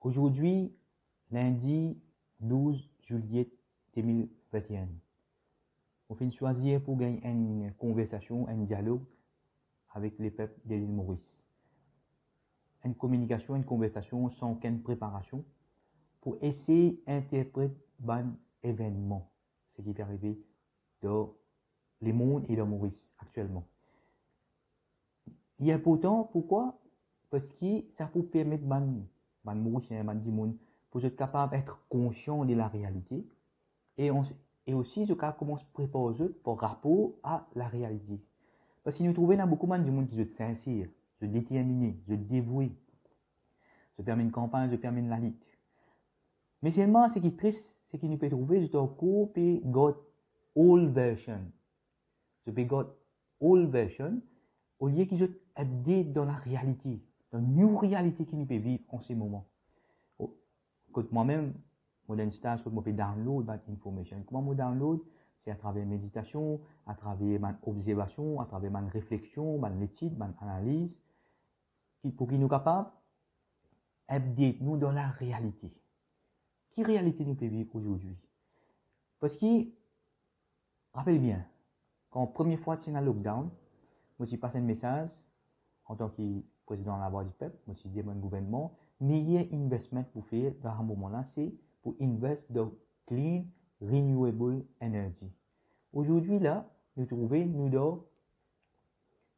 Aujourd'hui, lundi 12 juillet 2021, on fait choisir pour gagner une conversation, un dialogue avec les peuples de l'île Maurice. Une communication, une conversation sans aucune préparation pour essayer d'interpréter un événement, ce qui est arrivé dans le monde et dans Maurice actuellement. Il est important, pourquoi? Parce que ça peut permettre aux Mauriciens, aux monde, pour être capable d'être conscient de la réalité et aussi je commence à préparer par rapport à la réalité. Parce que nous trouvons dans beaucoup de monde qui sont sincères, sont déterminés, sont dévoués, se permet une campagne, se permet la lutte. Mais seulement, ce qui est triste, c'est que nous pouvons trouver, c'est encore got old version. Je peux got old version, au lieu qu'ils soient update dans la réalité, dans la nouvelle réalité que nous pouvons vivre en ce moment. Quand moi-même, je fais un stage, quand je peux download l'information. Comment je download? C'est à travers méditation, à travers ma observation, à travers ma réflexion, ma étude, ma analyse, pour qu'ils nous capables update nous dans la réalité. Quelle réalité nous pouvons vivre aujourd'hui? Parce que, rappelez bien, quand la première fois que c'est un lockdown, moi j'ai passé un message en tant que président de la Voix du Peuple, moi j'ai dit à mon gouvernement, meilleur investment pour faire dans ce moment-là, c'est pour investir dans clean, renewable energy. Aujourd'hui, là, nous trouvons, nous devons,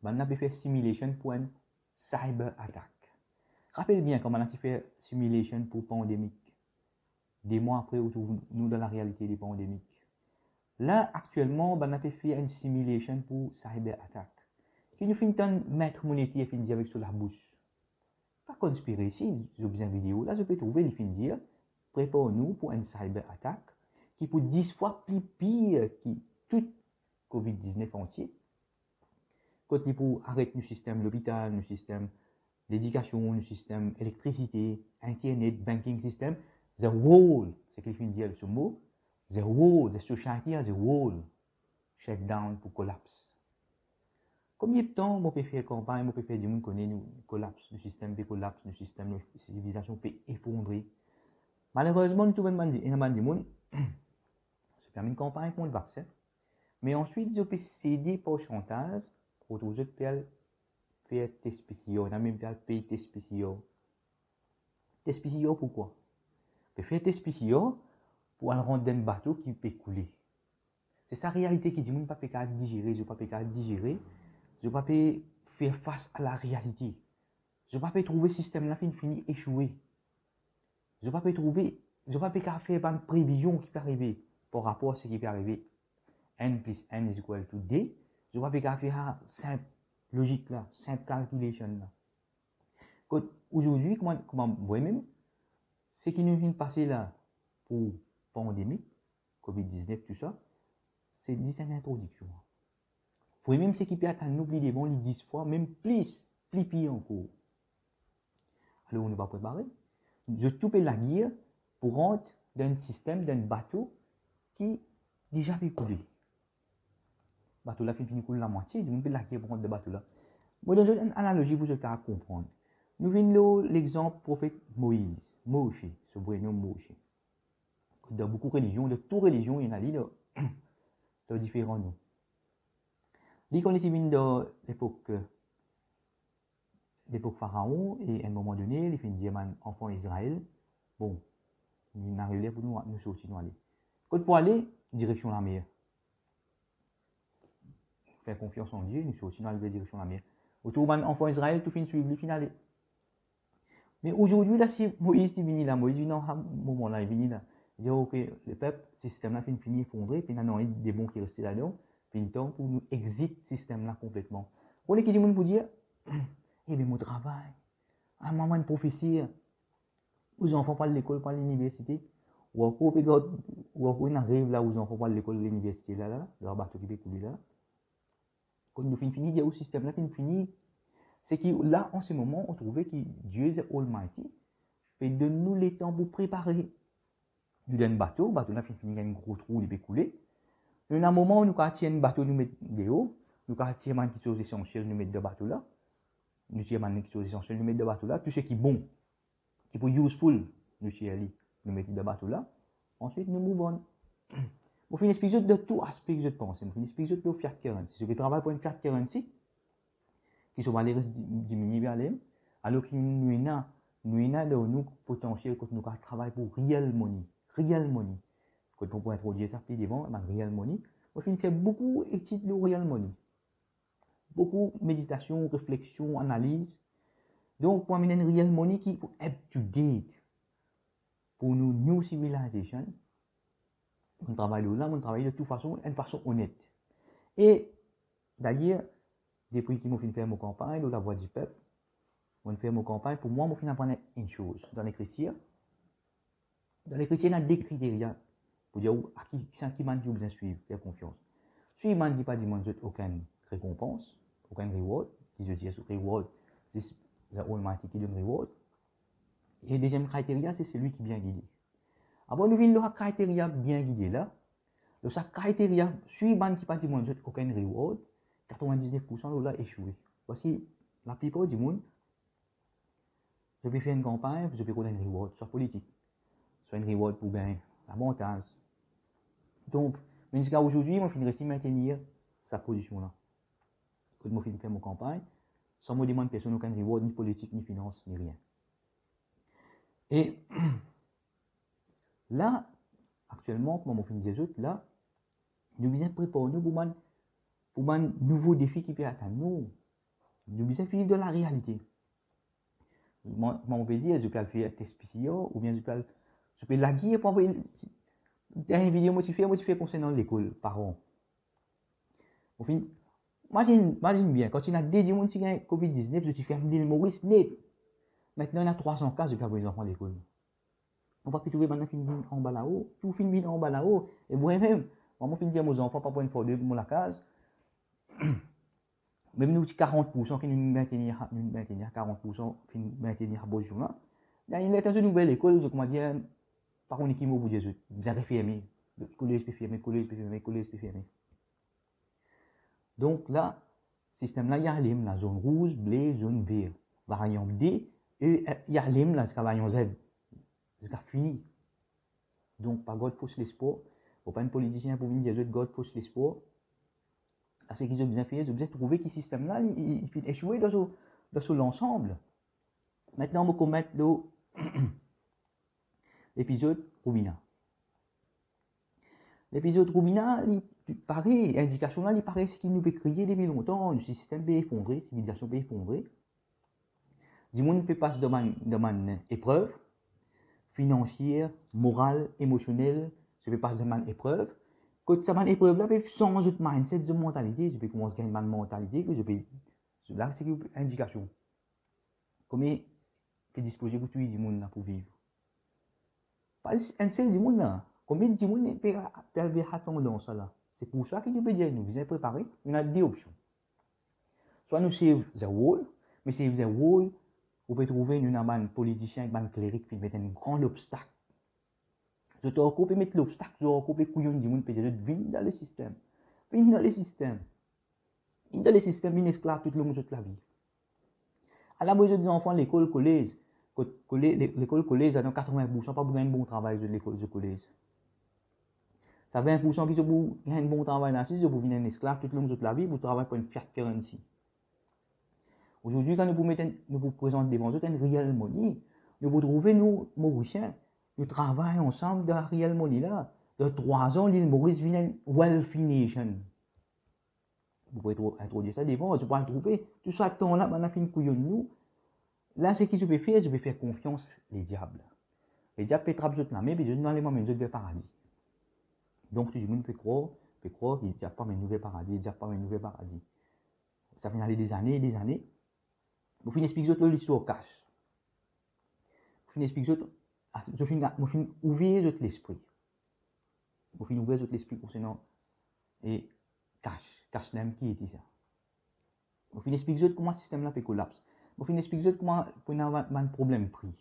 on a fait simulation pour une cyber attaque. Rappelez bien comment on a fait simulation pour pandémique. Des mois après, on trouve nous dans la réalité des pandémiques. Là, actuellement, on a fait une simulation pour cyber attaque. Qui nous fait mettre mon étier et finir avec sur la bouche. Pas conspirer ici, j'ai besoin de vidéo. Là, je peux trouver les fins dire, prépare-nous pour une cyber attaque qui peut 10 fois plus pire que tout COVID-19 entier. Quand il faut arrêter le système l'hôpital, le système l'éducation, le système électricité, internet, banking system, the whole, c'est qu'il faut dire ce mot, the whole, the society as a whole, shut down pour collapse. Combien de temps on peut faire campagne, on peut faire du monde connaît nous collapse, le système peut collapse, le système, la civilisation peut effondrer. Malheureusement, nous trouvons un monde, se permet une campagne contre le vaccin, mais ensuite, ils peut céder par chantage pour tous les faire test spéciaux, on a même payer test spéciaux. Test spéciaux pourquoi? On peut faire test spéciaux pour aller rendre un bateau qui peut couler. C'est sa réalité qui dit, je ne peux pas digérer, je ne peux pas digérer, je ne peux pas faire face à la réalité. Je ne peux pas trouver le système là fini échoué. Je ne peux pas trouver, je ne peux pas faire une prévision qui peut arriver par rapport à ce qui peut arriver. N plus N is equal to D. Je ne peux pas faire simple logique là, simple calculation là. Aujourd'hui, comment moi-même, ce qui nous vient de passer là pour pandémie, COVID-19, tout ça, c'est une introduction. Pour même ce qui peut atteindre nous plus des bons, les 10 fois, même plus pire encore. Alors on ne va pas préparer. Je coupe la guerre pour rentrer dans un système, d'un bateau qui déjà fait couler. Le bateau là finit couler la moitié, je peux la guerre pour rentrer dans le bateau là. Moi, dans une analogie pour que vous comprendre. Nous venons l'exemple prophète Moïse, Moshe, ce vrai nom Moshe. Dans beaucoup de religions, de toutes religions, il y en a de différents noms. Il connaissait bien dans l'époque pharaon et à un moment donné, il finit dire enfant Israël, bon, il n'a rien pour nous sortir nous aller. Quand pour aller, direction la mer. Faire confiance en Dieu, nous sortir dans la direction la mer. Autour de enfant Israël, tout finit suivre, il finit aller. Mais aujourd'hui, là, si Moïse est venu là, Moïse vient dans ce moment-là, il vient là. Il dit, ok, le peuple, ce système-là finit effondré, puis il y a des bons qui restent là-dedans, puis il temps pour nous exit ce système-là complètement. On est qui dit pour dire, eh bien, mon travail, à un moment, une prophétie, aux enfants pas de l'école, pas de l'université, ou encore, on arrive là, aux enfants pas de l'école, de l'université, là, leur bateau qui peut couler là. Quand nous finissons, il y a un système-là qui finit. C'est que là, en ce moment, on trouvait que Dieu est Almighty, et donne-nous les temps pour préparer. Nous donne un bateau là, finit un gros trou, il peut couler. Il y a un moment où nous tirons un bateau, nous mettons dehors, nous tirons une chose essentielle, nous mettons dans le bateau là. Nous tirons une chose essentielle, nous mettons dans le bateau là. Tout ce qui est bon, qui peut useful, nous chéris, nous mettons de bateau là. Ensuite, nous move on. Je vais expliquer de tout aspect que je pense. Je vais expliquer de Fiat Currency. Je vais travailler pour une Fiat Currency qui sont valeurs diminuer alors que nous avons nous potentiel que nous travaillons pour real money. Quand on peut introduire ça plus devant, real money. On fait beaucoup d'études de real money. Beaucoup de méditation, réflexion, analyse. Donc, pour amener une real money qui est up to date pour nous new civilization, on travaille là, on travaille de toute façon, d'une façon honnête. Et d'ailleurs, depuis que je fais mon campagne, de la voix du peuple, je fais mon campagne, pour moi, je finis apprendre une chose. Dans l'écriture, il y a des critères pour dire à qui m'a dit vous suivre, faire confiance. Si il m'a dit pas, aucune récompense, aucun reward, qui je dis reward, c'est the Almighty qui donne reward. Et le deuxième critère, c'est celui qui est bien guidé. Avant nous venons le critère bien guidé là, le critère, si il m'a dit pas, aucun reward, 99% de là échoué. Voici la plupart du monde. Je vais faire une campagne, je vais donner un reward, soit politique, soit un reward pour gagner la montage. Donc, jusqu'à aujourd'hui, je vais essayer de maintenir sa position là. Quand je vais faire mon campagne, sans me demander personne aucun reward, ni politique, ni finance, ni rien. Et là, actuellement, comme on fait des autres, là, nous devons préparer nous pour un nouveau défi qui peut atteindre nous. Nous devons finir de la réalité. Moi, on peut dire, je peux le faire test PCR, ou bien je peux la guider pour envoyer. Dernière vidéo, moi, je fais concernant l'école, parents. Imagine bien, quand il y a des gens qui ont Covid-19, je fais l'île Maurice net. Maintenant, il y a 300 cas, je peux envoyer les enfants à l'école. On va plus trouver maintenant film en bas là-haut, tout film en bas là-haut. Et moi-même, moi, je dire aux enfants, pas pour une fois de pour la case. Même nous, 40% qui nous maintenir 40% qui nous maintenir à beau jour. Là, il y a une nouvelle école, je comment dire, par contre, qui m'a dit, Jésus, vous avez fermé. Le collège peut fermer, collège peut fermer. Donc là, système là, il y a la zone rouge, bleu, zone vert. Variant D, et il y a la variant Z. C'est fini. Donc, pas God pousse l'espoir. Il ne faut pas un politicien pour venir dire God pousse l'espoir. À ce qu'ils ont bien fait, ils ont bien trouvé que ce système-là, il fait échouer dans l'ensemble. Maintenant, on va commettre l'épisode Rubina. L'épisode Rubina, il paraît, indication là, il paraît ce qu'il nous peut crier depuis longtemps, le système peut effondrer, la civilisation peut effondrer. Du monde peut passer dans une épreuve financière, morale, émotionnelle, je peux passer dans une épreuve. Quand ça m'a épreuve là, sans autre mindset de mentalité, je peux commencer à gagner une mentalité que je peux. Là, c'est une indication. Comment tu es disposé pour tuer du monde là pour vivre? Pas un seul du monde là. Combien de monde peut avoir tendance là? C'est pour ça que je peux dire, nous vous êtes préparés, on a deux options. Soit nous save the world, mais save the world, vous pouvez trouver un politicien, un cléric qui met un grand obstacle. Je te recoupe et mettre l'obstacle, je recoupe et couillon du monde, peut-être venir dans le système. Venir dans le système. Dans le système, une esclave tout le long de la vie. À la base des enfants, l'école, collège, l'école, collège, a 80%, pas pour gagner un bon travail de l'école, de collège. Ça 20% qui sont pour gagner un bon travail là, si vous venez un esclave tout le long de la vie, vous travaillez pour une Fiat Currency. Aujourd'hui, quand nous vous présentons devant vous une real money, nous vous trouvez, nous, Mauriciens, nous travaillons ensemble dans la real money là. De 3 ans, l'île Maurice vient une wealthy nation. Vous pouvez introduire ça devant, je peux trouver tout ça temps là, maintenant, fin couillon nous. Là, ce que je vais faire confiance les diables. Les diables peuvent trapper la main, mais je ne vais pas me vers le paradis. Donc, tout le monde peut croire qu'il n'y a pas un nouveau paradis, il n'y a pas un nouveau paradis. Ça fait aller des années et des années. Je vais expliquer l'histoire cash. Je vais expliquer je vais ouvrir l'esprit. Je vais ouvrir l'esprit concernant et cash n'aime qui était ça. Je vais expliquer comment le système là peut collapser. Je vais expliquer comment on a un problème prix.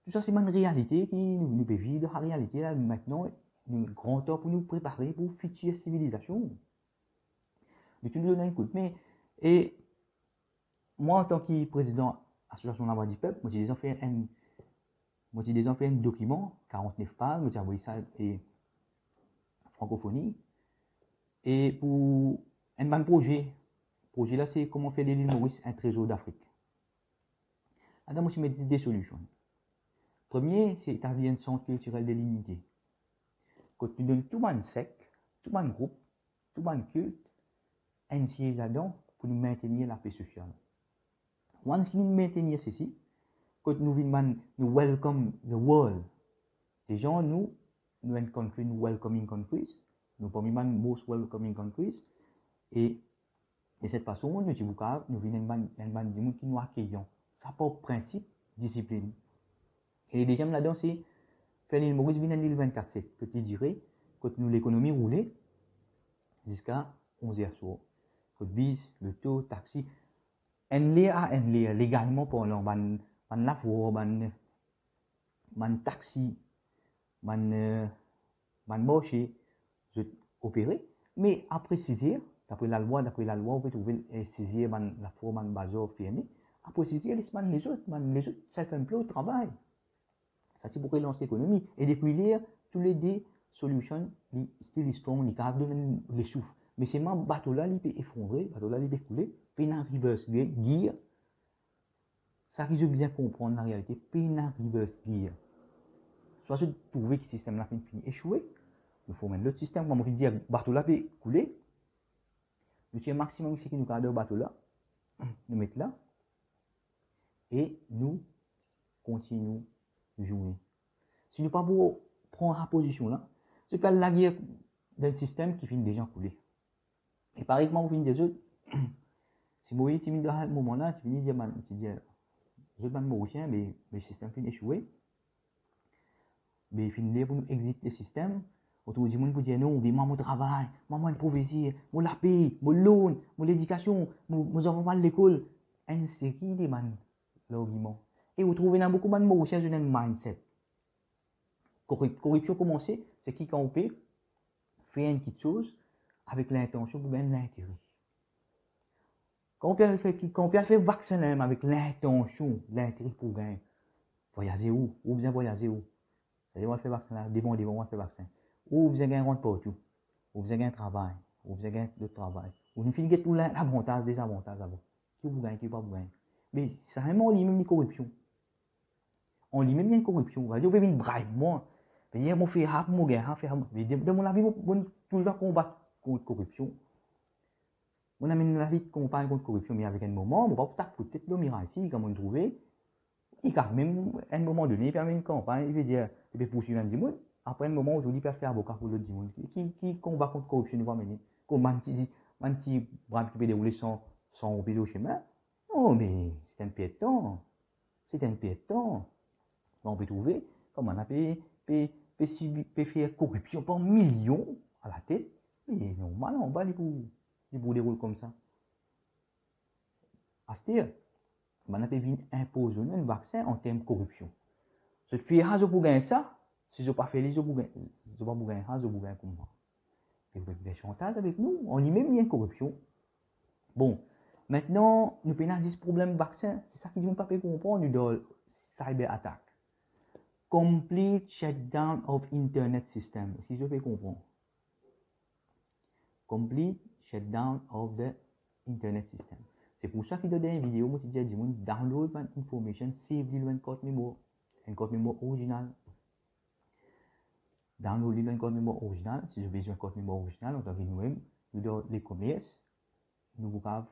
Tout ça, c'est une réalité qui nous peut vivre. La réalité là maintenant, un grand temps pour nous préparer pour la future civilisation. De tout nous donner un coup de main. Et moi, en tant que président de l'association La Voix du Peuple, moi j'ai déjà fait Moi, j'ai déjà fait un document, 49 pages, moi, j'ai envoyé ça et francophonie. Et pour un bon projet là, c'est comment faire de l'île Maurice un trésor d'Afrique. Alors, moi, je me dis des solutions. Premier, c'est établir un centre culturel de l'unité. Quand tu donnes tout le monde sec, tout le monde groupe, tout le monde culte, un siège là-dedans pour nous maintenir la paix sociale. Once nous maintenir ceci, quand nous venons, nous welcome the world. Les gens, nous une country, nous welcoming countries, nous parmi les most welcoming countries, et de cette façon, nous venons des gens qui nous accueillent. Ça pour principe, discipline. Et le deuxième là-dedans, c'est faire l'île Maurice bien en l'île 24/7, que tu dirais, quand nous l'économie roulait jusqu'à 11h soir. Le bis, le taux, taxi, légalement parlant, man la voie, man taxi, man marché, je opérer, mais après 6h, d'après la loi, on peut trouver 6h, la voie, man bazar fermé. Après 6h, les autres, self-employed travaillent. Ça, c'est pour relancer l'économie. Et depuis là, tous les deux solutions, still strong, les capables de les souffle. Mais c'est mon bateau là, il peut effondrer, bateau là, il peut couler, puis dans reverse gear. Ça qui je bien comprendre la réalité, puis dans reverse gear. Soit je trouve que le système là fini échoué, il faut mettre l'autre système, comme on dit, bateau là peut couler. Nous tirons maximum ce qui nous garde au bateau là, nous mettons là, et nous continuons de jouer. Si nous ne pas pour prendre la position là, c'est pas la guerre d'un système qui finit déjà couler. Et pareil, comment vous finissez des autres, si vous voyez, si dans ce moment là, tu finis de dire, je vais pas mauricien, mais le système finit échoué, mais il finit pour nous exit le système, autour du monde pour dire non, mais moi, mon travail, moi, mon professeur, mon la paix, mon loan, mon éducation, mon enfants à l'école, c'est qui demande l'argument. Et vous trouvez dans beaucoup de mauriciens, je n'ai un mindset. Corruption commencée, c'est qui quand on peut faire une petite chose avec l'intention pour gagner l'intérêt. Quand on peut faire vaccin avec l'intention, l'intérêt pour gagner, voyager où? Ou bien voyager où? C'est-à-dire, on va faire vaccin là, devant, on va faire vaccin. Ou bien gagner rentre partout. Ou bien gagner travail. Ou bien gagner le travail. Ou bien finir tout l'avantage, des avantages avant. Qui vous gagne, qui pas vous gagne. Mais c'est vraiment lui-même une corruption. On lui-même une corruption. On va dire, on peut venir bribe moi. On va dire, on fait rap, on gagne, on fait rap. De mon avis, on tout le temps combattre contre la corruption. On amène la vie de combattre contre la corruption, mais avec un moment, on va peut-être le miracle ici, comme on le trouvait. Il y a même un moment donné, il permet une campagne, il veut dire, il peut poursuivre un dimanche. Après un moment, aujourd'hui, il peut faire avocat pour l'autre dimanche. Qui combat contre la corruption, nous va mener. Comme un petit brave qui peut dérouler sans rouler au chemin. Non, mais c'est un piéton. C'est un piéton. On peut trouver comment on a peut faire corruption par millions à la tête. Mais normal, on va les pour dérouler comme ça. À ce dire, on a pu imposer un vaccin en termes de corruption. Je fais je pour gagner ça. Si je ne pas fait, je ne vais pas gagner ça, je vais gagner comme moi. Et vous faites des chantages avec nous. On y met bien corruption. Bon, maintenant, nous pénalisons ce problème vaccin. C'est ça qui ne pas comprendre dans le cyber attack. Complete shutdown of internet system. Si je fais comprendre. Complete shutdown of the internet system. C'est pour ça qu'il donne une vidéo, moi, je dis à du monde, download my information, save le code mémoire. Un code mémoire original. Download le code mémoire original. Si je besoin un code mémoire original, on va nous-mêmes, nous dans les commerces, nous pouvons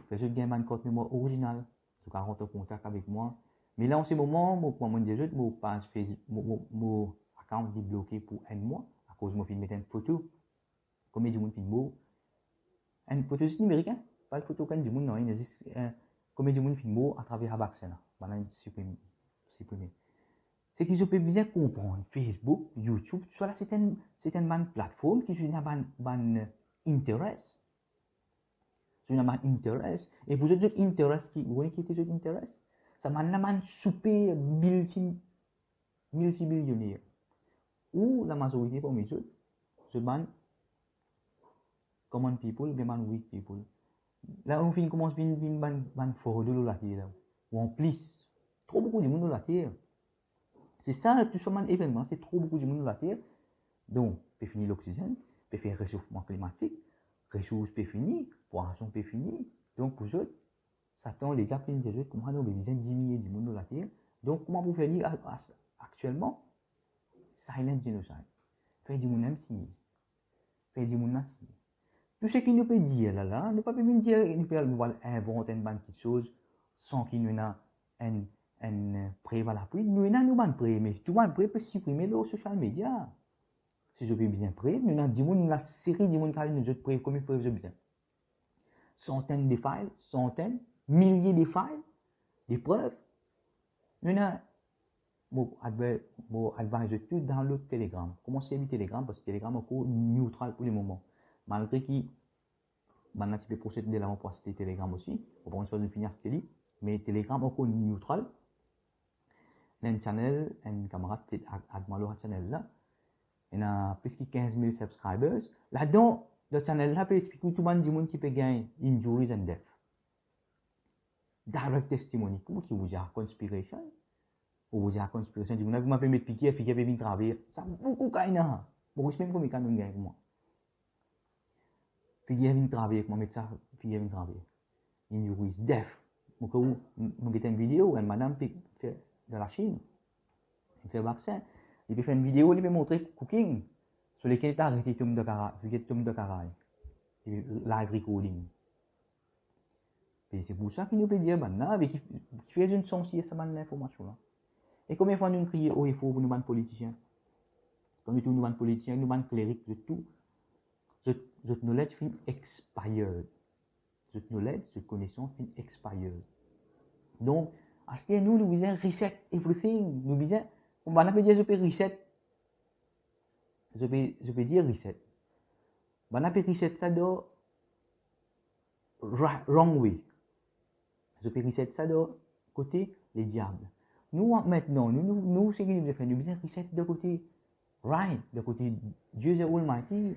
faire un code mémoire original. Vous pouvez rentrer en contact avec moi. Mais là, en ce moment, moi, je dis, mon page Facebook, mon account est bloqué pour un mois, à cause de moi, je mettre une photo. Comme il dit, mon film, une photo numérique, hein? Pas de photo quand du monde, non, il existe, comme il dit, mon film, à travers un vaccin, là. Voilà, supprimer. C'est que je peux bien comprendre Facebook, YouTube, soit là, c'est une plateforme qui est un intérêt. C'est un intérêt. Et pour ceux qui intérêt, vous voyez qui est ce intérêt? Ça m'a un super multimillionnaire. Ou la majorité parmi eux, c'est un common people, bien man weak people. Là, on commence à faire fort de la terre. Ou en plus, trop beaucoup de monde de la terre. C'est ça, tout ça, un événement, c'est trop beaucoup de monde sur la Terre. Donc, peut finir l'oxygène, peut faire réchauffement climatique, ressources peut finir, poisson peut finir. Donc, pour eux, Satan les a fait des jeux, comment on a besoin de 10 milliers de monde sur la Terre. Donc, comment vous faire dire actuellement, silent genocide. Faire du monde si. Faire du monde si. Tout ce qu'il nous peut dire là, nous ne pouvons pas dire, nous pouvons inventer une bonne petite chose sans qu'il nous ait un prêt à l'appui. Nous avons un prêt, mais tout le monde peut supprimer les social media. Si je peux bien prêt, nous avons une série de monde qui nous a prêt comme il faut bien. Centaines de files, centaines, milliers de files, des preuves. Nous avons bon, advise tout dans le Telegram. Comment c'est le Telegram? Parce que Telegram est encore neutral pour le moment. Malgré qu'il maintenant, tu peux procéder de l'avant pour acheter Telegram aussi. On va pas finir ce livre. Mais Telegram est encore neutral. Il y a un channel, un camarade peut-être à channel là. Il y a plus de 15 000 subscribers. Là-dedans, le channel là peut expliquer tout le monde qui peut gagner injuries and death. Direct testimony. Comment qui vous dit conspiration? Ou vous dit conspiration? Vous m'avez mis piqué, piqué, venir travailler. Ça beaucoup gagner. Bon, je sais même comment il gagne avec moi. Puis il vient travailler avec moi, médecin, puis il vient travailler. Injuries, death. Donc, vous avez une vidéo, une madame fait de la Chine, elle fait vaccin. Il peut faire une vidéo, il peut montrer cooking sur lesquels il a arrêté tout de caraï. Live recording. Et c'est pour ça qu'il nous peut dire maintenant, avec qui fait une sensibilité à cette information-là. Et combien de fois nous crions haut et fort pour nous ban politiciens? Quand nous ban politiciens, nous ban clérics, de tout. Cette knowledge fin expired. Cette knowledge, cette connaissance fin expired. Donc, à ce moment nous devons reset everything. Nous devons, on va pas dire je peux reset. Je peux dire reset. On peut reset ça de wrong way. Je peux reset ça de côté les diables. Nous, maintenant, nous, ce que nous devons faire, nous devons reset de côté right, de côté Dieu est Almighty.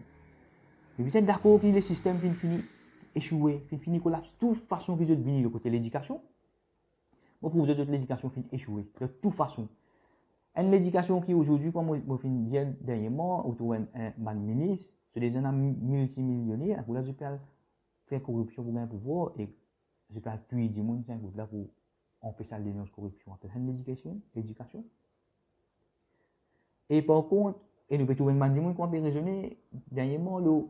Nous devons être d'accord que le système finit échoué, finit collapse. De toute façon, vous êtes venus de côté l'éducation. Moi, pour vous autres, l'éducation finit échouée. De toute façon. Une l'éducation qui aujourd'hui, comme je viens de dire dernièrement, autour d'un ministre, c'est des gens multimillionnaires, vous là, je peux faire corruption pour gagner pouvoir et je peux tuer du monde, là, pour empêcher la dénonce corruption. C'est une l'éducation. Et par contre, et nous pouvons trouver un monde qui peut raisonner, dernièrement, le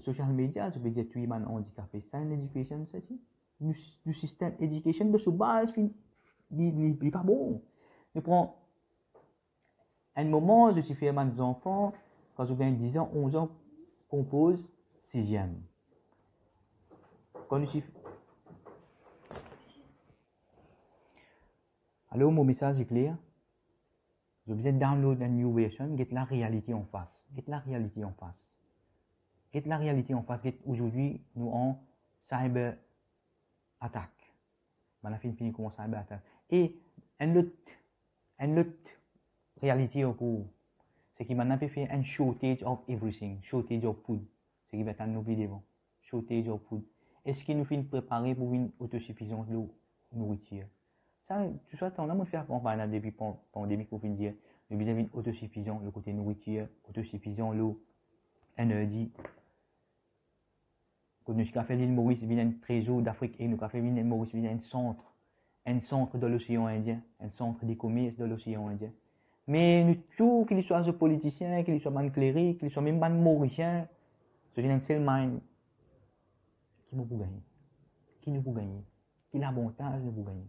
social media, je peux dire tuer un handicapé. C'est une éducation, c'est ça? Le système éducation de ce base, il n'est pas bon. Je prends un moment, je suis fait à mes enfants, quand je gagne 10 ans, 11 ans, compose 6e. Quand je suis... Alors, mon message est clair. Je besoin de download une new version, get la réalité en face. Get la réalité en face. Get la réalité en face. Aujourd'hui, nous en cyber attaque. On a fini comment cyber attaque. Et une autre réalité au cours, c'est qu'il m'a fait un shortage of everything, shortage of food. C'est qu'il va être un nouveau devant. Shortage of food. Est-ce qu'il nous fait préparer pour une autosuffisance de nourriture? Ça, tout ça, on a fait faire pendant depuis pandémie pour dire, nous besoin d'une autosuffisance, le côté nourriture, autosuffisant, l'eau, énergie. Quand nous avons fait l'île Maurice, il y a un trésor d'Afrique et nous avons fait l'île Maurice, il y a un centre de l'océan Indien, un centre de commerce de l'océan Indien. Mais nous, tout, qu'il soit un politicien, qu'il soit un cléric, qu'il soit même un mauricien, c'est un seul mind qui nous peut gagner. Qui nous peut gagner. Qui l'avantage nous peut gagner.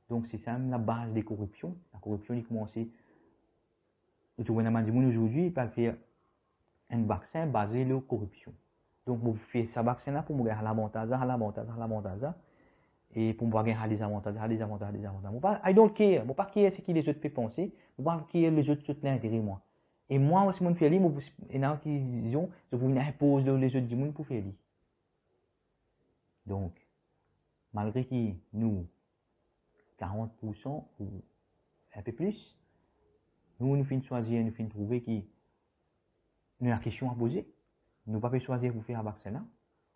Donc c'est ça la base des corruptions. La corruption, il commence. Le gouvernement du monde aujourd'hui, il peut faire un vaccin basé sur la corruption. Donc, vous faites ce vaccin-là pour gagner l'avantage, et pour gagner des avantages. I don't care. Je ne pas care ce que les autres peuvent penser. Je ne pas care les autres tout l'intérêt, moi. Et moi, aussi, je fais libre, et dans la décision, je vous impose les autres du monde pour faire libre. Donc, malgré que nous, 40% ou un peu plus, nous finissons choisir, nous finissons trouver que nous avons une question à poser. Nous ne pouvons pas choisir pour faire un vaccin.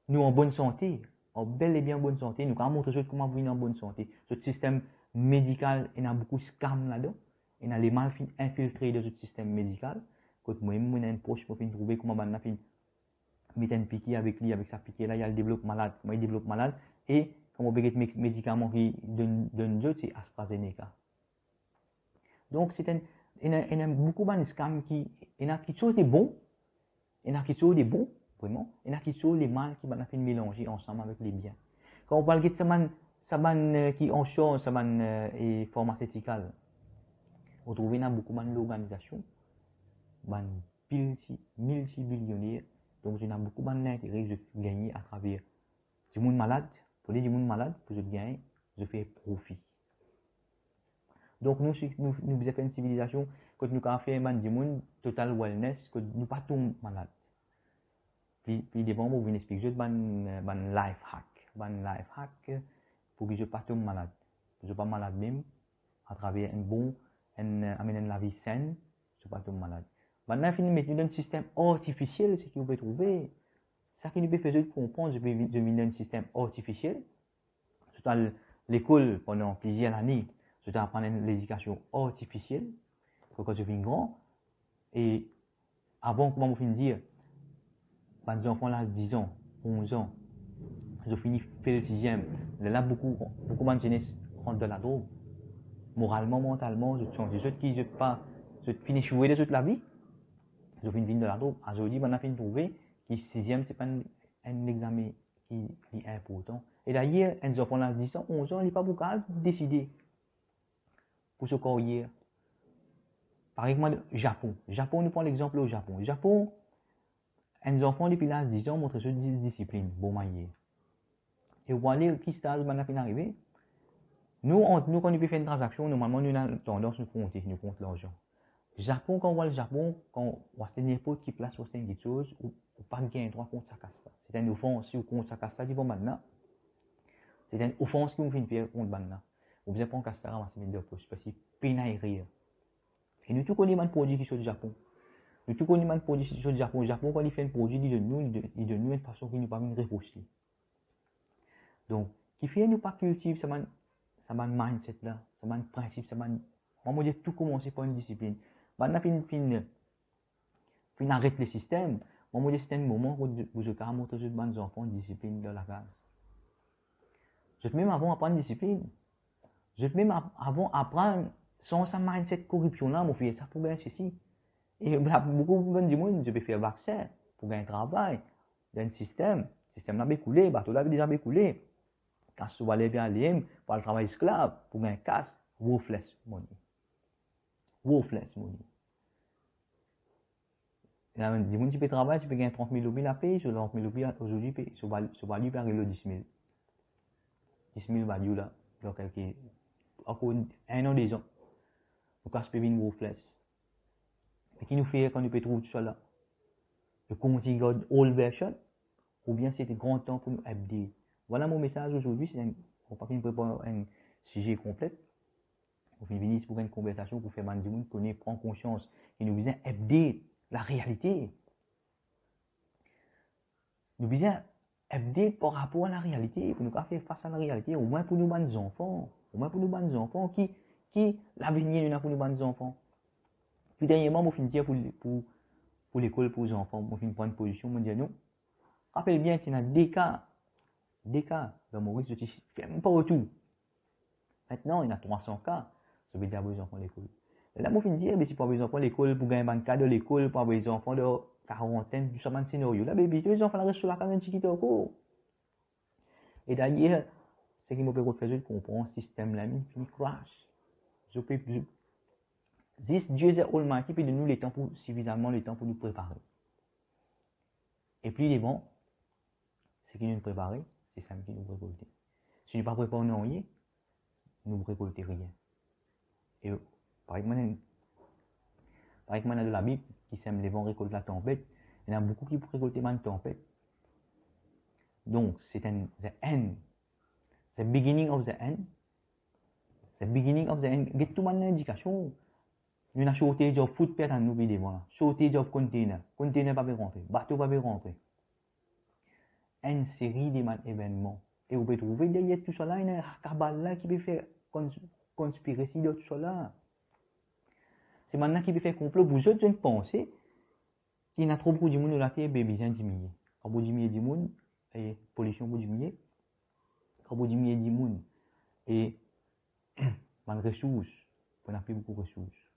Nous en bonne santé, en bel et bien bonne santé, nous avons montré comment vous en bonne santé. Ce système médical, il y a beaucoup de scams là-dedans. Il y a les mal infiltrés dans le système médical. Quand moi, je suis une poche pour trouver comment on a mettre un piqué avec lui, avec sa piqué là, il y a le développe malade. Moi, il développe malade. Et comme on peut mettre médicaments qui donnent d'autres, c'est AstraZeneca. Donc, il y a beaucoup de scams qui, il y en a qui sont des bons, il y en a qui sont des bons, vraiment. Il y en a qui sont les mal qui vont mélanger ensemble avec les biens. Quand on parle de ça qui en charge, ça et pharmaceutical, on trouve beaucoup d'organisations, multi-billionnaires, donc il y a beaucoup d'intérêt de gagner à travers du monde malade, pour les gens malades, pour je gagner, je fais profit. Donc nous avons fait une civilisation, quand nous avons fait du monde total wellness, que nous pas tous malades. Puis des bons vous venez expliquer juste ban life hack pour que je pas tombe malade. Je ne pas malade même à travers amener la vie saine, je pas tombe malade. Maintenant fini mettre dans un système artificiel ce que vous pouvez trouver. Ça qui nous peut faire comprendre je vais dans un système artificiel. Je à l'école pendant plusieurs années, je apprendre l'éducation artificielle quand je viens grand et avant comment vous finir dire les enfants là 10 ans, 11 ans, je finis faire le sixième. Là, beaucoup de jeunesse rentrent dans la drogue. Moralement, mentalement, je finis jouer de toute la vie. Je finis de la drogue. Aujourd'hui, on a fini de trouver que sixième, c'est pas un examen qui est important. Et d'ailleurs, un enfant là 10 ans, 11 ans, il n'est pas beaucoup à décider pour ce carrière. Par exemple, Japon. Japon, nous prenons l'exemple au Japon. Japon, un enfant depuis l'âge de 10 ans montre cette discipline, bon manière. Et vous voyez qui stage on a fini arriver. Nous, quand on peut faire une transaction, normalement, nous avons tendance à nous compte l'argent. Japon, quand on voit le Japon, quand on voit n'importe qui place pour quelque chose, ou pas gagner droit contre sa casse. C'est une offense si vous contre sa casse, dit bon maintenant. C'est une offense qui vous fait faire contre maintenant. Vous besoin prendre casse, ramasser mes deux poches, parce que peine à rire. Et nous, tout connaissons les produits qui sont du Japon. Nous, tout connaissons les produits qui sont du Japon. Le Japon, quand il fait un produit, il donne nous une façon qui nous permet de réussir. Donc, qui fait nous pas cultiver ça mindset là, ça principe, ça on va dire tout commencer par une discipline. Maintenant, fin arrête le système. On va dire c'est un moment où vous avez montré aux enfants une discipline dans la classe. Je même avant apprendre discipline. Je même avant apprendre sans sa mindset corruption là, mon fils, ça pour gagner ceci. Et beaucoup de monde, je vais faire vaccin pour gagner travail. Il y a un système là bien coulé, bateau là déjà bien coulé. Quand tu vas aller bien aller pour le travail esclave, pour gagner casse, worthless money. Worthless money. Il y a des gens qui peuvent travailler, tu peux gagner 30 000 roupies à payer, sur 30 000 roupies aujourd'hui, sur value par le 10 000. 10 000 value là, donc encore un an, 2 ans. Donc, ça peut être worthless. Et qui nous fait quand nous peut trouver tout ça là? Le continue old version, ou bien c'était grand temps pour nous update. Voilà mon message aujourd'hui, on va pas préparer un sujet complet. On finit pour une conversation pour faire des gens connaître, prendre conscience et nous besoin update la réalité. Nous besoin update par rapport à la réalité, pour nous faire face à la réalité, au moins pour nous les enfants, qui l'avenir nous a pour nous les enfants. Puis dernièrement, je finis pour l'école pour les enfants, je finis prendre une position, je dis non. Rappelle bien, il y a des cas dans Maurice, je ne fais même pas retour. Maintenant, il y a 300 cas, je vais dire aux enfants à l'école. Et là, je finis dire, mais si pour les enfants à l'école, pour gagner un cas de l'école, pour les enfants de quarantaine, du chemin de scénario, là, baby, les enfants restent sur la quarantaine qui est cours. Et d'ailleurs, ce qui me permet de faire, je comprends, le système là, il finit crash. Dieu est Almighty, puis de nous suffisamment le temps pour nous préparer. Et puis, il est bon, ce qui nous prépare, c'est ça qui nous récolte. Si nous ne pas préparé rien, nous ne récoltons rien. Et par exemple, de la Bible, qui sème les vents récoltent la tempête, il y en a beaucoup qui récoltent la tempête. Donc, c'est the end. C'est the beginning of the end. C'est the beginning of the end. Il y a tout le monde indication. Nous avons shortage of food pet dans nos vidéos. Shortage of container. Container pas rentrer. Bateau pas rentrer. Une série d'événements. Et vous pouvez trouver derrière tout ça là, il y a un cabal là qui peut faire conspiracy de tout ça là. C'est maintenant qui peut faire complot pour autres jeunes penser qu'il y a trop beaucoup de monde dans la terre, besoin diminuer. Quand vous diminuez du monde, et pollution vous diminuer. Quand vous diminuez du monde, et mal ressources, on n'a plus beaucoup de ressources.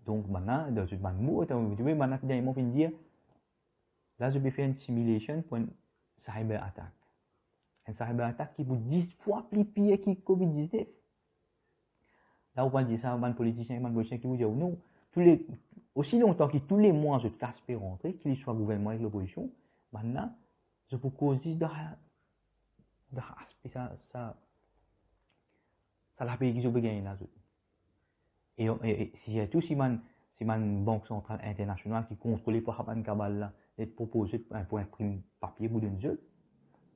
Donc maintenant, dans ce mot, maintenant, dernièrement, on dire, là, je vais faire une simulation pour une cyber attack. Une cyber attack qui vous 10 fois plus pire que COVID-19. Là, on va dire ça, un politicien qui vous dit, non, aussi longtemps que tous les mois, je casse pour rentrer, qu'il soit gouvernement avec l'opposition, maintenant, je vous cause ça la paye qui je peux gagner là. Et si tout, si man banque centrale internationale qui contrôle par un cabal là, et proposer pour imprimer papier pour d'une jeu,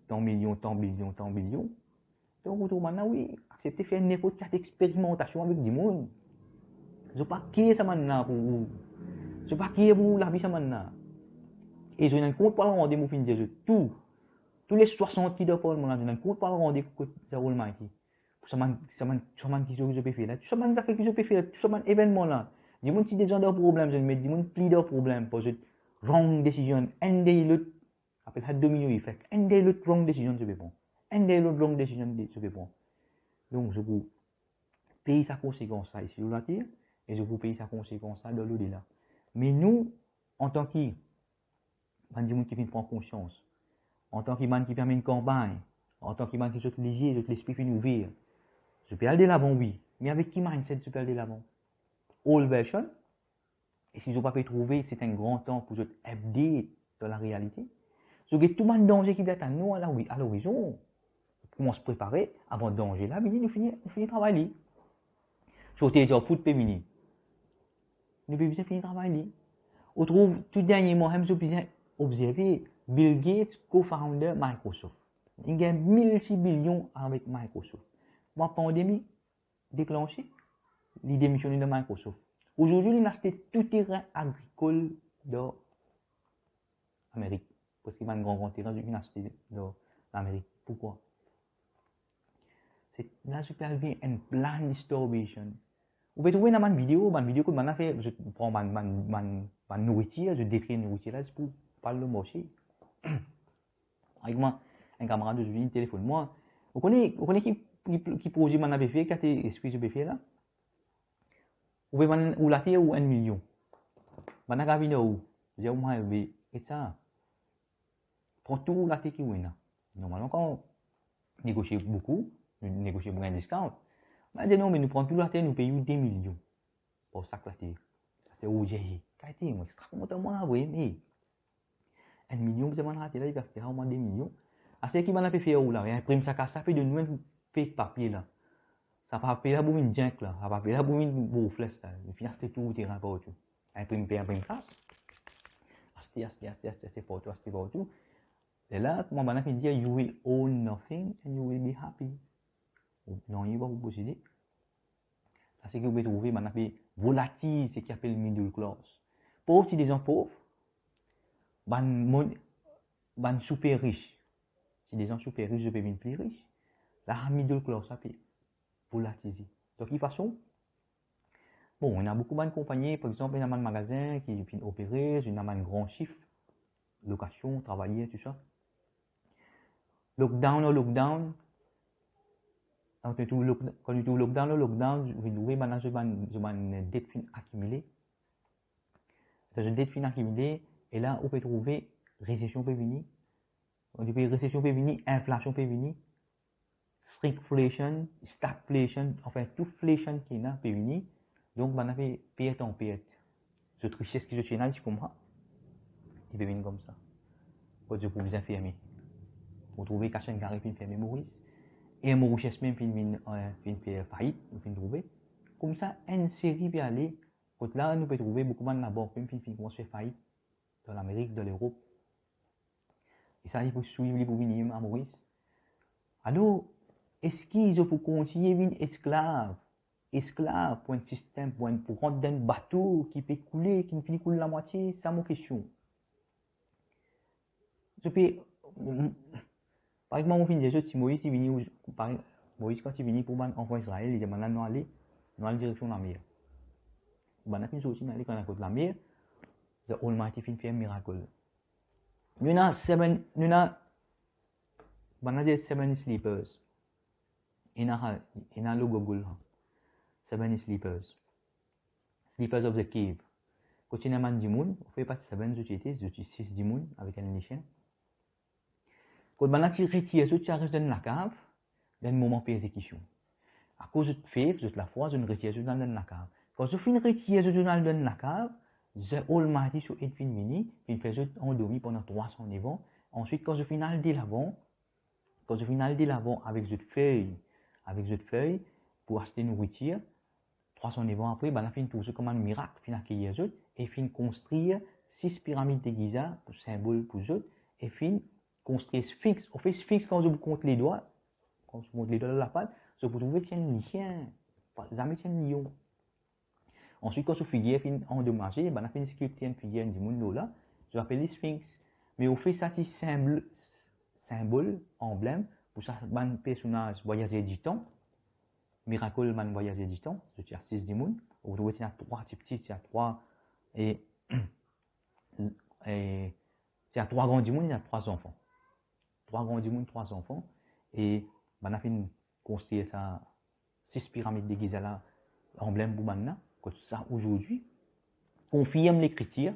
tant millions, tant billions, tant billions. Donc, maintenant, oui, accepter faire n'importe quelle expérimentation avec du monde. Je ne sais pas qui est ça maintenant pour vous. Je ne sais pas qui est pour la vie ça maintenant. Et je n'ai compte pas le rendez-vous fin de tous les 60 qui doivent parler, je n'ai compte pas le rendez-vous que ça roule ici. Pour ça man qui je peux faire là, tout ça man affaires que je peux faire, tout ça man événement là. Dis-moi si des gens ont des problèmes, je vais mettre dis-moi plus de problèmes parce que wrong decision, un des l'autre, appelle ça domino effect, un des l'autre wrong decision je vais prendre, un des l'autre wrong decision je vais prendre. Donc je vous paye sa conséquence ça ici au latir et je vous paye sa conséquence ça dans l'au-delà. Mais nous, en tant que man qui prend conscience, en tant que man qui permet une campagne, en tant que man qui saute léger, saute l'esprit fin ouvert, je peux aller de l'avant, oui. Mais avec qui mindset je peux aller de l'avant? Old version. Et si je ne peux pas trouver, c'est un grand temps pour je update dans la réalité. Je vais tout le danger qui vient à nous à l'horizon. Comment se préparer avant le danger là, nous finissons le travail. Sauter sur foot féminin. Nous pouvons finir le travail. On trouve tout dernièrement, je peux observer Bill Gates, co-founder Microsoft. Il gagne 1006 billions avec Microsoft. La pandémie déclenchée, il démissionné de Microsoft. Aujourd'hui, il a acheté tout terrain agricole dans l'Amérique. Parce qu'il y a un grand terrain, il a acheté dans l'Amérique. Pourquoi? Là, je peux avoir une plan distribution. Vous pouvez trouver dans ma vidéo que je fait, je prends ma nourriture, je détruis la nourriture là, c'est pour parler le marché. Avec moi, un camarade de vie, téléphone moi. Vous connaissez qui projet m'en avait fait, qui a été esprit de fait là? Vous pouvez ou la terre ou 1 million. Maintenant, quand vous où? Je dis, moi, et ça. Prends tout la terre qui est là. Normalement, quand on négocie beaucoup, nous négocions pour un discount. Mais je dis, non, mais nous prenons tout la terre, nous payons 2 millions pour chaque la terre. C'est où j'ai. Quand tu es extrêmement oui, mais 1 million, c'est mon la terre là, il va se au moins 2 millions. À ce qui m'a fait faire où là, il imprime ça, ça fait de nous un papier là. Ça va payer la boumine junk là, ça va payer la boumine bouflesse là. Il finit tout le terrain pour tout. Imprime place. Acheter pour tout. Et là, mon banane fait dire, you will own nothing and you will be happy. Non, il va vous posséder. Parce que vous pouvez trouver, maintenant, volatile, c'est ce qu'on appelle middle class. Pauvres, c'est des gens pauvres. Ban super riches. Si des gens super riches, je peux venir plus riches. La middle class, ça peut volatilisé. De quelle façon? Bon, on a beaucoup de compagnies, par exemple, il y a un magasin qui finit opérer, il y a un grand chiffre, location, travailler, tout ça. Lockdown, quand tu es lockdown, vous devez manager une dette accumulée. C'est une dette accumulée, et là, on peut trouver récession peut venir. On dit récession peut venir, inflation peut venir, shrinkflation, stagflation, enfin, toute inflation qui est là peut venir. Donc, on a fait perte en perte. Cette richesse que je tiens là, je comprends. Il peut venir comme ça. Quand je peux vous infirmer. Vous trouvez qu'à chaque carré, il fait Maurice. Et mon richesse même, il fait faillite, il fait trouver. Comme ça, une série peut aller. Quand là, nous pouvons trouver beaucoup de monde là-bas, puis il commence à faire faillite dans l'Amérique, dans l'Europe. Et ça, il faut suivre, il faut venir à Maurice. Alors, est-ce qu'ils faut continuer à venir esclave pour un système, pour rentrer dans un bateau qui peut couler, qui ne finit couler la moitié? C'est ma question. Je peux, par exemple, mon fils, je suis Moïse, il vient, Moïse, quand il vient pour ban enfant Israël, il dit maintenant nous aller dans la direction de la mer. Ben, fin sorti aller quand on côté la mer, the Almighty fin fait un miracle. Nous avons seven sleepers. In a logo Google. 7 sleepers. Sleepers of the cave. Quand il y a un dimoun, on fait pas 7 sociétés, 6 dimoun avec un nation. Quand on a retiré tout ça reste dans la cave, dans le moment de persécution. À cause de faith, de la foi, je ne retire tout dans la cave. Quand je finis retirer tout dans la cave, the Almighty sur une fin mini, il fait tout endormi pendant 309 ans. Ensuite, quand je finis de l'avant, avec cette feuille, pour acheter nourriture, 309 ans après, ben, on a fait tout ça comme un miracle, fin accueillir eux, et fin construire 6 pyramides de Giza, pour symbole pour eux, et fin construire Sphinx. On fait Sphinx quand je vous compte les doigts, quand je vous compte les doigts de la patte, je vous trouve tiens un chien, jamais tiens un lion. Ensuite, quand je figure fin endommagé, ben, on a fait une sculpture, une figure du monde là, je l'appelle les Sphinx. Mais on fait ça, symbole, emblème, pour ça, un personnage voyager du temps, miracle, man voyager du temps, je à 6 démons, vous trouvez qu'il y a 3 petits, il y a 3, et il y a 3 grands démons, il y a 3 enfants. 3 grands démons, 3 enfants, et on a fait construire ça, 6 pyramides de Giza là, emblème pour maintenant, que ça aujourd'hui, confirme l'écriture,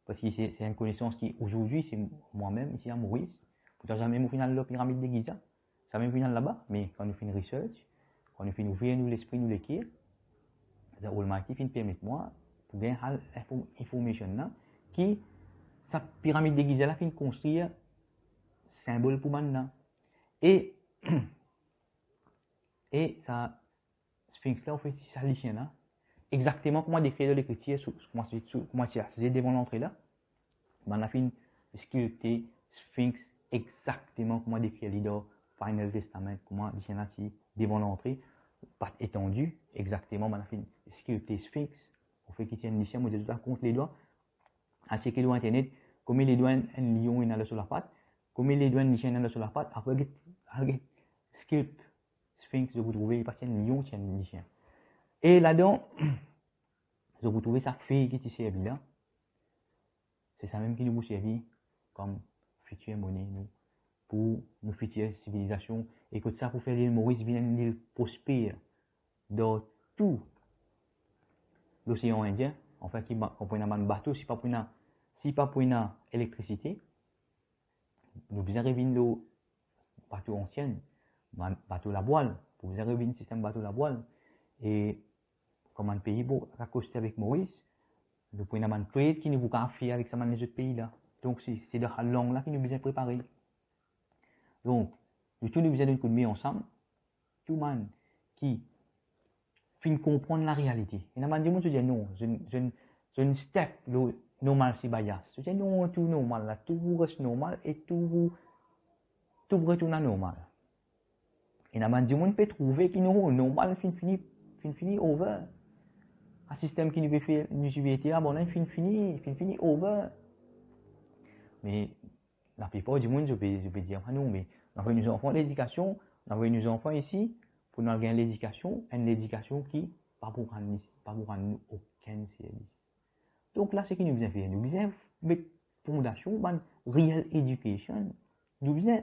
parce que c'est une connaissance qui, aujourd'hui, c'est moi-même, ici à Maurice, peut-être jamais au final la pyramide de Giza, ça même final là-bas, mais quand nous faisons research, quand nous faisons ouvrir nous l'esprit, nous l'écrire, the Almighty fin permet moi, pour gagner information là, qui, sa pyramide de Giza là, fin construire symbole pour maintenant. Et ça, Sphinx là, on fait ça lichien là, exactement comment décrire de l'écriture, comment c'est devant l'entrée là, on a fait sculpter Sphinx exactement comment décrire l'idole Final Testament, comment dire là devant l'entrée, pas étendu, exactement, on a fait sculpter Sphinx, on fait qu'il tienne l'ichien, moi j'ai tout à compte les doigts, à checker le internet, combien les doigts un lion il a sur la patte, combien les doigts un l'ichien il a sur la patte, après sculpt Sphinx, je vous trouvez, parce qu'il y a un lion, il y a un l'ichien. Et là-dedans, je vous trouvez ça fait qui est servi là. C'est ça même qui nous servit comme future monnaie, nous, pour nos futures civilisations. Et que ça, pour faire l'île Maurice, vienne l'île prospère dans tout l'océan Indien. En fait, on prend un bateau, si pas pour une électricité, nous besoin de le bateau ancien, bateau la voile, pour vous arriver un système bateau la voile. Et comme un pays pour accoster avec Maurice, nous prenons un trade qui nous vous faire avec ça les autres pays là. Donc c'est de la langue là qui nous besoin préparer. Donc, nous tous nous besoin d'un coup de main ensemble, tout le monde qui finit comprendre la réalité. Et nous dit, moi je dis non, je ne step le normal si bias. Je dis non, tout normal là, tout reste normal et tout retourne à normal. Et nous dit, on peut trouver que non, normal fini over. Un système qui nous fait faire une JVT, bon, fini over. Mais la plupart du monde, je vais dire, ah non, mais on envoie nos enfants l'éducation, on envoie nos enfants ici pour nous gagner l'éducation, une éducation qui pas pour nous aucun service. Donc là, c'est ce qui nous vient faire. Nous besoin mettre fondation, real education. Nous besoin,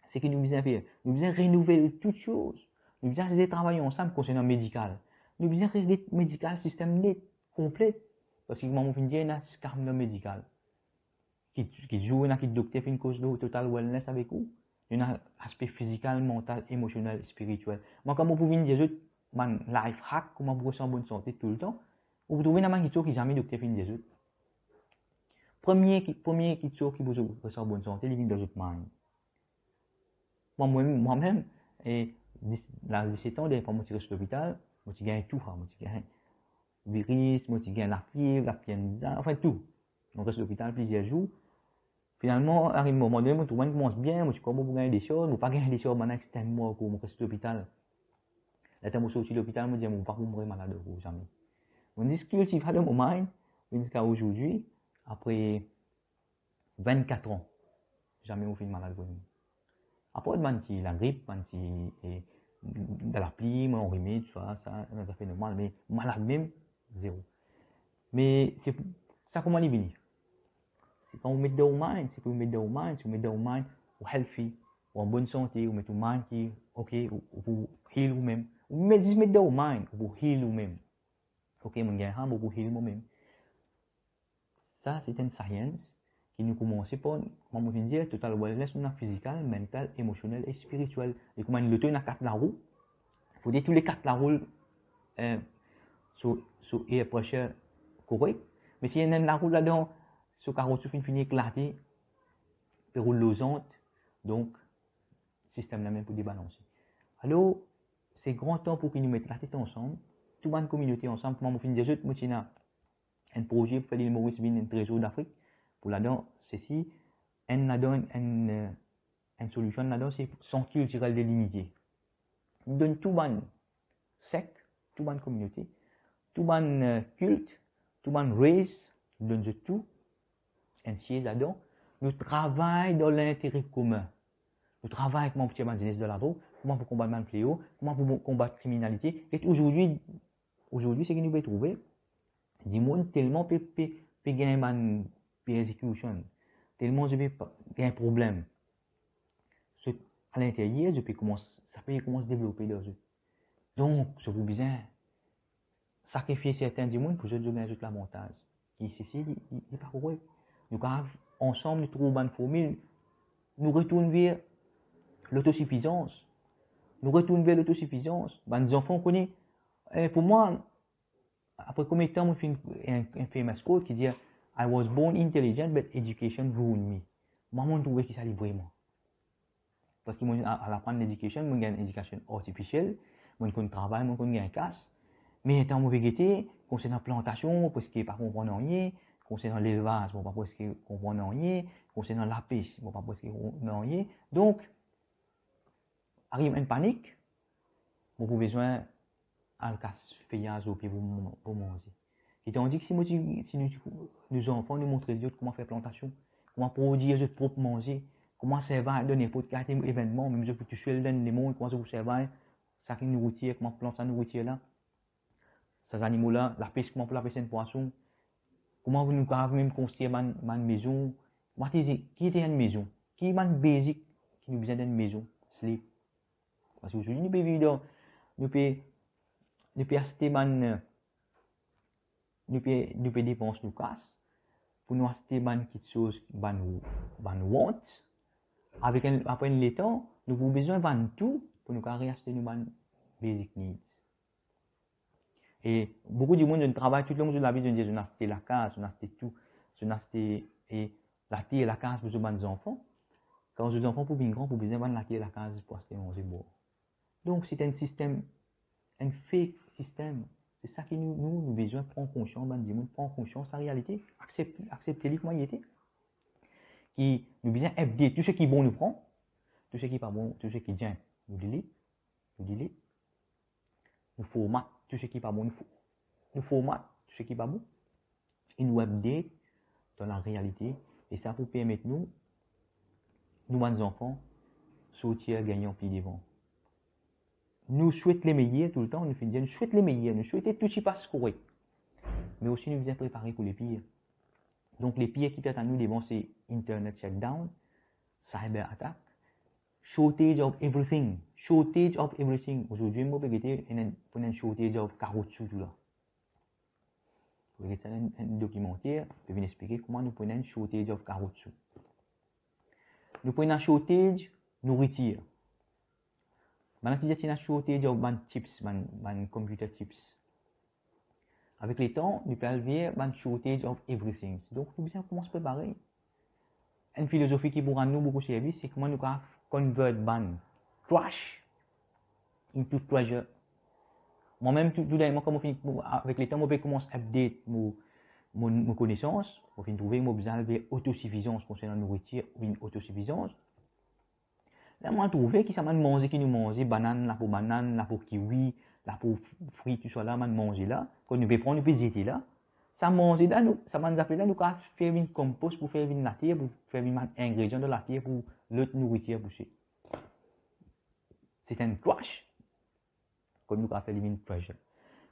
c'est ce qui nous vient faire. Nous besoin renouveler toutes choses. Nous besoin travailler ensemble concernant le médical. Nous besoin le médical système net complet. Parce que moi, je dis, il y a un scam médical. Qui joue un docteur fait une cause de total wellness avec vous. Il y a un aspect physique, mental, émotionnel, spirituel. Moi, comme vous pouvez dire, man life hack, comment vous ressentez en bonne santé tout le temps, vous trouvez une question qui jamais docteur fait des autres. Premier question qui vous ressent en bonne santé, il vient de votre mind. Moi-même, et dans 17 ans, quand je suis à l'hôpital, je gagne tout, je gagne virus, je gagne la fièvre, enfin tout. On reste à l'hôpital plusieurs jours. Finalement, à un moment donné, tout le monde commence bien, moi je commence à gagner des choses, je pas gagner des choses pendant extrêmement court, je reste à l'hôpital. Là, quand je suis sorti de l'hôpital, je me dis, je ne vais pas mourir malade ou jamais. On dit ce que je fais dans mon mind, jusqu'à aujourd'hui, après 24 ans, jamais je suis malade. Après, la grippe, de la pluie, on remet, tout ça, ça fait normal, mais malade même, zéro. Mais c'est ça comment il vient. C'est quand vous mettez dans le mind, c'est que vous mettez dans le mind, si vous mettez dans le mind, vous healthy, ou en bonne santé, vous mettez dans le mind qui, ok, vous heal vous-même. Vous mettez dans le mind, vous heal vous-même. Ok, mon gars, vous heal vous-même. Ça, c'est une science qui nous commence par, comment on dit dire, total wellness, on a physical, mental, émotionnel et spirituel. Et comment le temps, on a 4 la roue. Il faut dire tous les 4 la roue sur air pressure correct. Mais si y a la roue là-dedans, sur carotide fini éclaté, puis roule losante, donc, système là même pour débalancer. Alors, c'est grand temps pour qu'ils nous mettent la tête ensemble, toute la communauté ensemble, comment on finit des autres, moi, un projet pour faire l'île Maurice vient un trésor d'Afrique. Pour là-dedans, ceci, une solution là-dedans, c'est sans culturel délimité. Il donne tout ban sec, tout ban communauté, tout ban culte, tout ban race, il donne tout, ainsi là-dedans. Nous travaillons dans l'intérêt commun. Nous travaillons avec mon petit jeunesse de la boue, comment pour combattre le fléau, comment pour combattre la criminalité. Et aujourd'hui, c'est que nous pouvons trouver des gens tellement pe gagner une persécution, tellement je peux un problème. À l'intérieur, ça peut commencer à développer dans eux. Donc, je vous besoin sacrifier certains gens pour que je gagne l'avantage. Qui ceci, il n'est pas correct. Nous ensemble, nous trouvons une formule, nous retournons vers l'autosuffisance. Nous retournons vers l'autosuffisance. Les enfants connaissent. Pour moi, après combien de temps, on fait un famous quote qui dit I was born intelligent, but education ruined me. Moi, je trouve que ça allait vraiment. Parce qu'à la fin de l'éducation, on a une éducation artificielle, on a un travail, on a un casse. Mais étant mauvais guetté, concernant la plantation, parce qu'il n'y a pas comprendre rien, concernant l'élevage, on ne parce qu'il comprendre rien, concernant la pêche, on ne parce qu'il comprendre rien. Donc, arrive une panique, vous avez besoin d'un casse feuillage au pied pour manger. Et tandis que si nos enfants nous montrent comment faire plantation, comment produire notre propre manger, comment servir de n'importe quel événement, même si vous touchez dans le monde, comment vous servir, ça qui nous nourriture, comment planter sa nourriture là, ces animaux là, la pêche, comment pour la pêcher un poisson, comment vous nous pouvez même construire une maison, qui était une maison, qui est une basique qui nous besoin d'une maison, sleep. Parce que aujourd'hui, nous pouvons vivre nous pouvons acheter nous pouvons dépenser nos casses pour nous acheter quelque chose, want. Après le temps, nous avons besoin de tout pour nous réacheter nos basic needs. Et beaucoup de monde travaille tout le long de la vie, je dis, on a acheté la case, on a acheté tout, on a acheté la terre et la case pour les enfants. Quand les enfants pour bien grand, pour besoin de la terre et la case pour acheter manger bon. Donc c'est un système, un fake système. C'est ça que nous besoin de prendre conscience, prendre conscience de la réalité, accepter les moyennetés. Qui nous besoin d'aider tout ce qui est bon nous prend, tout ce qui n'est pas bon, tout ce qui est bien, nous delete, nous format tout ce qui n'est pas bon, nous format tout ce qui n'est pas bon, et nous update dans la réalité, et ça pour permettre nous, les enfants, sortir gagnant pied devant. Nous souhaitons les meilleurs tout le temps, nous souhaitons les meilleurs, nous souhaitons tout ce qui passe correct. Mais aussi nous devons préparer pour les pires. Donc les pires qui peuvent à nous devant, c'est Internet shutdown, cyber attack, shortage of everything. Shortage of everything. Aujourd'hui, je vais regarder un shortage of carottes tout là. Vous regardez un documentaire, je vais vous expliquer comment nous prenons un shortage of carottes. Nous prenons un shortage nourriture. Maintenant, si y a un shortage of chips, computer chips. Avec les temps, nous pouvons voir un shortage of everything. Donc, nous devons commencer à se préparer. Une philosophie qui pourra nous beaucoup servir, c'est comment nous pouvons convert trash into treasure. Moi-même, tout dernièrement, avec les temps, je vais commencer à update mes connaissances, pour trouver mon besoin de autosuffisance concernant la nourriture ou une autosuffisance. Là, moi, je trouve que ça m'a mangé qui nous mange, banane, la pour kiwi, la pour fruits, tout ça là, m'a mangé là. Quand nous pouvons prendre, nous pouvons jeter là. Ça mange là, ça m'a appelé là, nous pouvons faire une compost pour faire une la terre, pour faire un ingrédient de la terre pour l'autre nourriture bouchée. c'est un crash comme nous avons fait une treasure.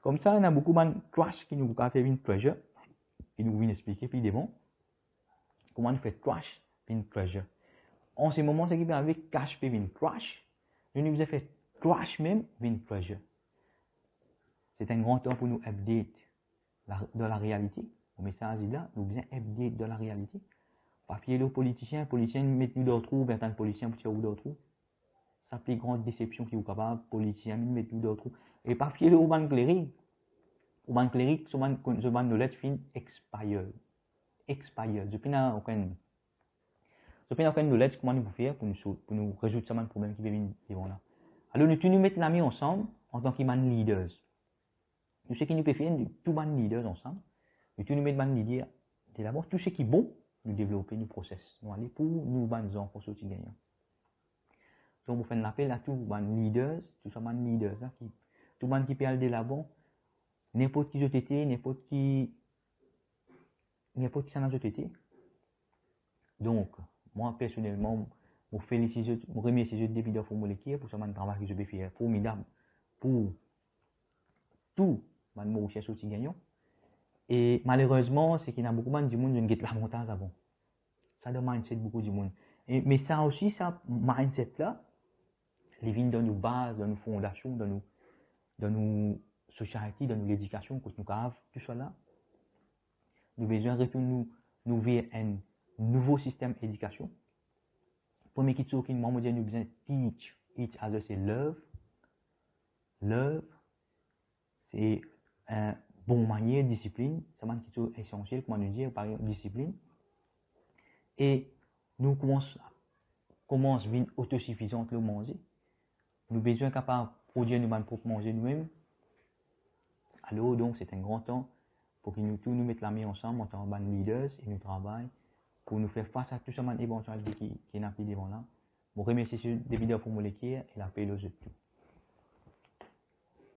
Comme ça, on a beaucoup de crash qui nous a fait une treasure, qui nous vient expliquer puis devant comment on fait crash une treasure. En ce moment, c'est qui vient avec cash puis une crash, nous nous avons fait crash même une treasure. C'est un grand temps pour nous update dans la réalité. Le message est là, nous besoin update dans la réalité. Papier les politiciens mettent nous dans le trou, 20 ans de politiciens pour tirer dans le trou. Ça plus grande déception qui est capable, politiciens mettent nous dans le trou. Et papier les urbains clériques, ce man knowledge fin expired. Depuis n'a aucun knowledge comment nous faire pour nous résoudre ce problème qui vient devant là. Alors nous mettons l'ami ensemble en tant que leaders. Nous ce qui nous peut faire, tout man leaders ensemble. Nous mettons man leaders d'abord tout ce qui est bon, nous développer nos process. Nous aller pour nous bandes pour sortir gagnant. Donc, vous faites un appel à tous les leaders, tout ça, les leaders, tout le monde qui peut aller de l'avant, n'importe qui été, n'importe qui s'en a été. Donc, moi, personnellement, je félicite, je remercie le député pour mon équipe, pour ce travail que je vais faire, formidable, pour tout, mon recherche aussi gagnant. Et malheureusement, c'est qu'il y a beaucoup de monde qui ne guette la montagne avant. Ça de mindset beaucoup de monde. Mais ça aussi, ça mindset là, les vignes dans nos bases, dans nos fondations, dans nos sociétés, dans nos éducations, que nous avons, tout ça là, nous avons besoin de retourner nous vers un nouveau système d'éducation. Premier qui nous avons besoin de teach, each other, c'est love. Love, c'est un bon manière, discipline, c'est un qui est essentiel, comment nous dire, par exemple, discipline. Et nous commençons à être autosuffisants le manger. Nous avons besoin capable de produire nous propres manger nous-mêmes. Alors, donc, c'est un grand temps pour que nous tous nous mettions la main ensemble en tant que leaders et nous travaillons pour nous faire face à tout ce éventualité qui est devant là. Je remercie les vidéos pour mon équipe et la paix aux autres.